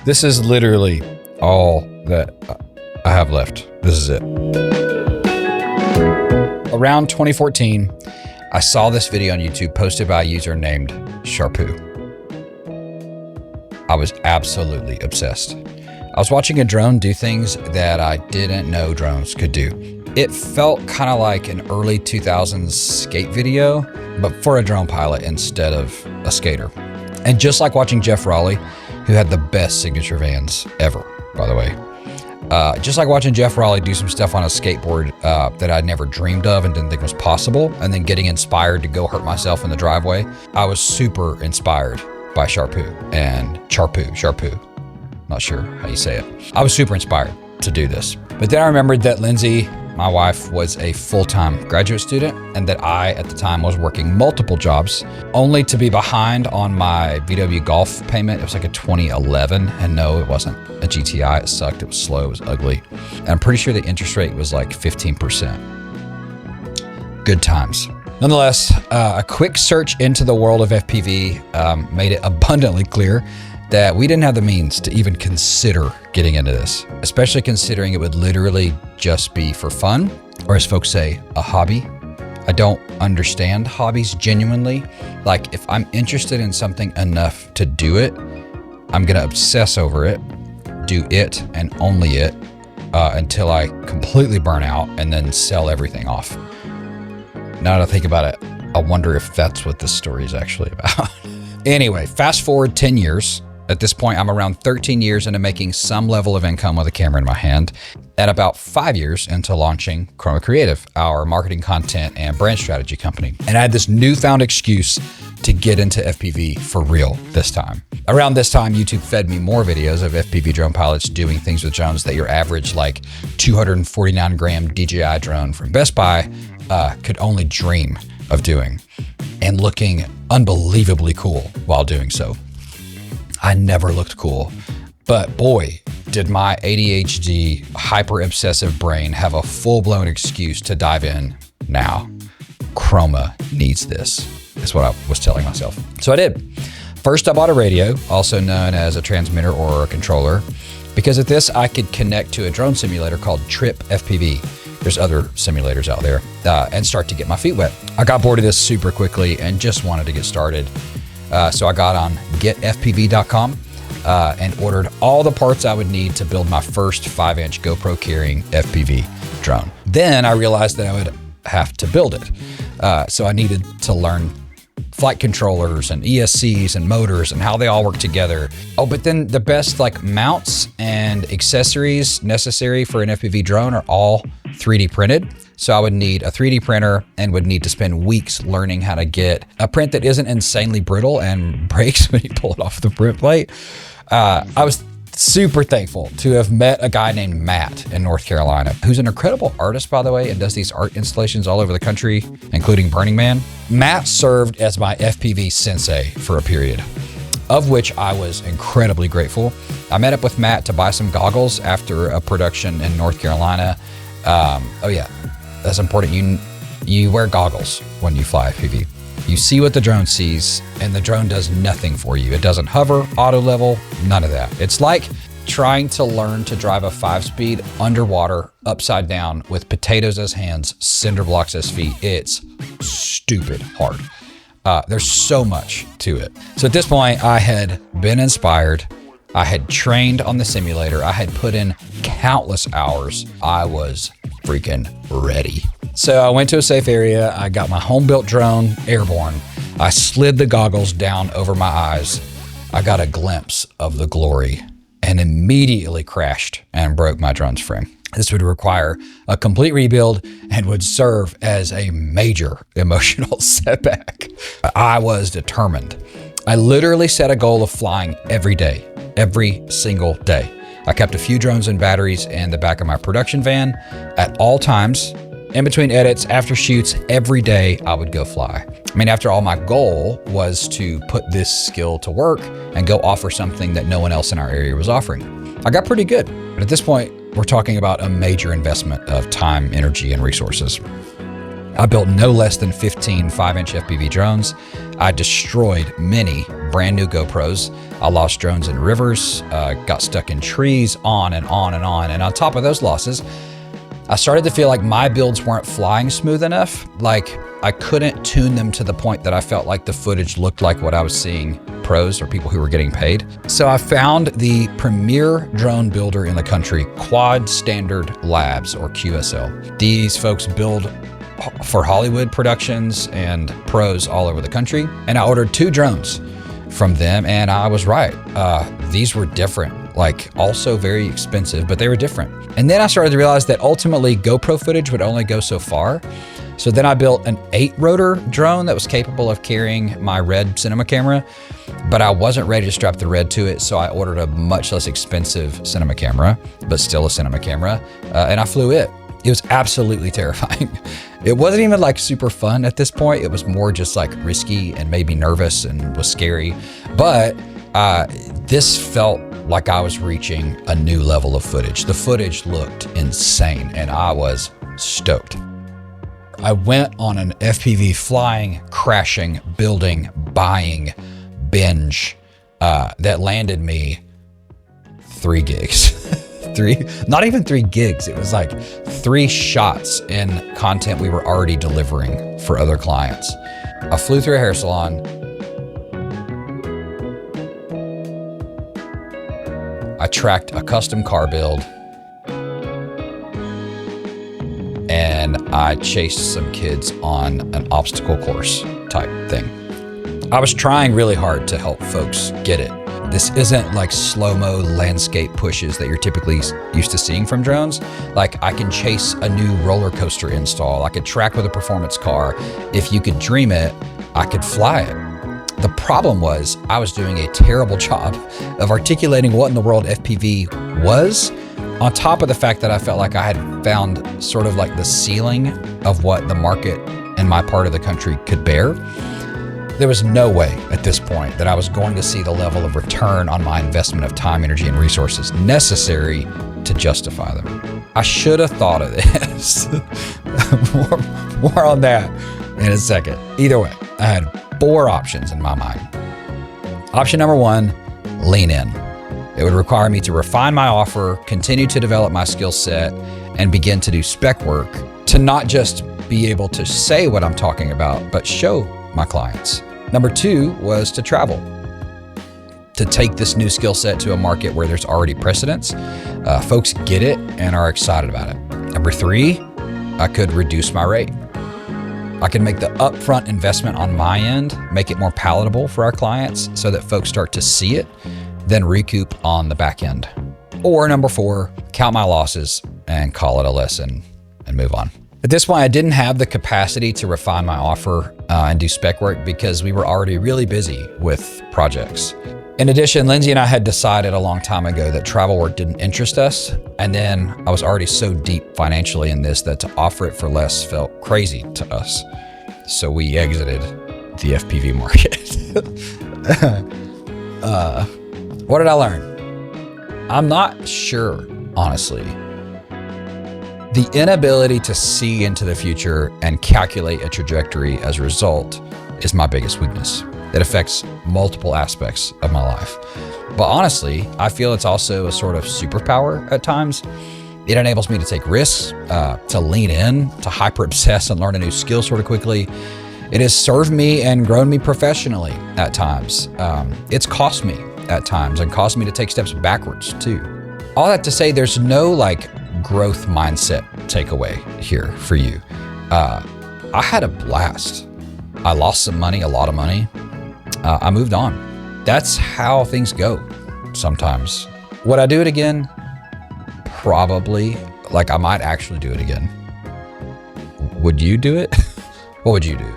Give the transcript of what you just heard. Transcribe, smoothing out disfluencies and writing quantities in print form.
This is literally all that I have left. This is it. Around 2014, I saw this video on YouTube posted by a user named Sharpoo. I was absolutely obsessed. I was watching a drone do things that I didn't know drones could do. It felt kind of like an early 2000s skate video, but for a drone pilot instead of a skater. And just like watching Jeff Raleigh, who had the best signature vans ever, by the way. Just like watching Jeff Raleigh do some stuff on a skateboard that I'd never dreamed of and didn't think was possible, and then getting inspired to go hurt myself in the driveway, I was super inspired by Sharpoo. Not sure how you say it. I was super inspired to do this. But then I remembered that Lindsay, my wife, was a full-time graduate student and that I, at the time, was working multiple jobs, only to be behind on my VW Golf payment. It was like a 2011, and no, it wasn't a GTI. It sucked, it was slow, it was ugly. And I'm pretty sure the interest rate was like 15%. Good times. Nonetheless, a quick search into the world of FPV made it abundantly clear that we didn't have the means to even consider getting into this, especially considering it would literally just be for fun, or as folks say, a hobby. I don't understand hobbies genuinely. Like, if I'm interested in something enough to do it, I'm gonna obsess over it, do it and only it until I completely burn out and then sell everything off. Now that I think about it, I wonder if that's what this story is actually about. Anyway, fast forward 10 years. At this point, I'm around 13 years into making some level of income with a camera in my hand, and about 5 years into launching Chroma Creative, our marketing content and brand strategy company. And I had this newfound excuse to get into FPV for real this time. Around this time, YouTube fed me more videos of FPV drone pilots doing things with drones that your average like 249 gram DJI drone from Best Buy could only dream of doing, and looking unbelievably cool while doing so. I never looked cool, but boy, did my ADHD hyper obsessive brain have a full-blown excuse to dive in now. Chroma needs this, is what I was telling myself. So I did. First, I bought a radio, also known as a transmitter or a controller, because at this I could connect to a drone simulator called Trip FPV. There's other simulators out there, and start to get my feet wet. I got bored of this super quickly and just wanted to get started. So I got on getfpv.com and ordered all the parts I would need to build my first 5-inch GoPro carrying FPV drone. Then I realized that I would have to build it. So I needed to learn flight controllers and ESCs and motors and how they all work together. Oh, but then the best like mounts and accessories necessary for an FPV drone are all 3D printed. So I would need a 3D printer and would need to spend weeks learning how to get a print that isn't insanely brittle and breaks when you pull it off the print plate. I was super thankful to have met a guy named Matt in North Carolina, who's an incredible artist, by the way, and does these art installations all over the country, including Burning Man. Matt served as my FPV sensei for a period, of which I was incredibly grateful. I met up with Matt to buy some goggles after a production in North Carolina. Oh yeah, that's important. You wear goggles when you fly FPV. You see what the drone sees, and the drone does nothing for you. It doesn't hover, auto level, none of that. It's like trying to learn to drive a 5-speed underwater, upside down, with potatoes as hands, cinder blocks as feet. It's stupid hard. There's so much to it. So at this point, I had been inspired. I had trained on the simulator. I had put in countless hours. I was freaking ready. So I went to a safe area. I got my home-built drone airborne. I slid the goggles down over my eyes. I got a glimpse of the glory and immediately crashed and broke my drone's frame. This would require a complete rebuild and would serve as a major emotional setback. I was determined. I literally set a goal of flying every day, every single day. I kept a few drones and batteries in the back of my production van at all times. In between edits, after shoots, every day I would go fly. I mean, after all, my goal was to put this skill to work and go offer something that no one else in our area was offering. I got pretty good, but at this point, we're talking about a major investment of time, energy, and resources. I built no less than 15 5-inch FPV drones. I destroyed many brand new GoPros I lost drones in rivers, got stuck in trees, on and on and on. And on top of those losses, I started to feel like my builds weren't flying smooth enough. Like I couldn't tune them to the point that I felt like the footage looked like what I was seeing pros or people who were getting paid. So I found the premier drone builder in the country, Quad Standard Labs, or QSL. These folks build for Hollywood productions and pros all over the country. And I ordered 2 drones from them, and I was right. These were different, like also very expensive, but they were different. And then I started to realize that ultimately GoPro footage would only go so far. So then I built an 8-rotor drone that was capable of carrying my Red cinema camera, but I wasn't ready to strap the Red to it. So I ordered a much less expensive cinema camera, but still a cinema camera, and I flew it. It was absolutely terrifying. It wasn't even like super fun at this point. It was more just like risky and maybe nervous and was scary. But this felt like I was reaching a new level of footage. The footage looked insane and I was stoked. I went on an FPV flying, crashing, building, buying binge that landed me 3 gigs. Not even 3 gigs. It was like 3 shots in content we were already delivering for other clients. I flew through a hair salon. I tracked a custom car build. And I chased some kids on an obstacle course type thing. I was trying really hard to help folks get it. This isn't like slow-mo landscape pushes that you're typically used to seeing from drones. Like I can chase a new roller coaster install. I could track with a performance car. If you could dream it, I could fly it. The problem was I was doing a terrible job of articulating what in the world FPV was, on top of the fact that I felt like I had found sort of like the ceiling of what the market in my part of the country could bear. There was no way at this point that I was going to see the level of return on my investment of time, energy, and resources necessary to justify them. I should have thought of this. more on that in a second. Either way, I had 4 options in my mind. Option number 1, lean in. It would require me to refine my offer, continue to develop my skill set, and begin to do spec work to not just be able to say what I'm talking about, but show my clients. Number 2 was to travel, to take this new skill set to a market where there's already precedence. Folks get it and are excited about it. Number 3, I could reduce my rate. I can make the upfront investment on my end, make it more palatable for our clients so that folks start to see it, then recoup on the back end. Or number 4, count my losses and call it a lesson and move on. At this point, I didn't have the capacity to refine my offer and do spec work because we were already really busy with projects. In addition, Lindsay and I had decided a long time ago that travel work didn't interest us. And then I was already so deep financially in this that to offer it for less felt crazy to us. So we exited the FPV market. What did I learn? I'm not sure, honestly. The inability to see into the future and calculate a trajectory as a result is my biggest weakness. It affects multiple aspects of my life. But honestly, I feel it's also a sort of superpower at times. It enables me to take risks, to lean in, to hyper obsess and learn a new skill sort of quickly. It has served me and grown me professionally at times. It's cost me at times and caused me to take steps backwards too. All that to say, there's no like growth mindset takeaway here for you. I had a blast. I lost some money, a lot of money. I moved on. That's how things go sometimes. Would I do it again? Probably. Like I might actually do it again. Would you do it? What would you do?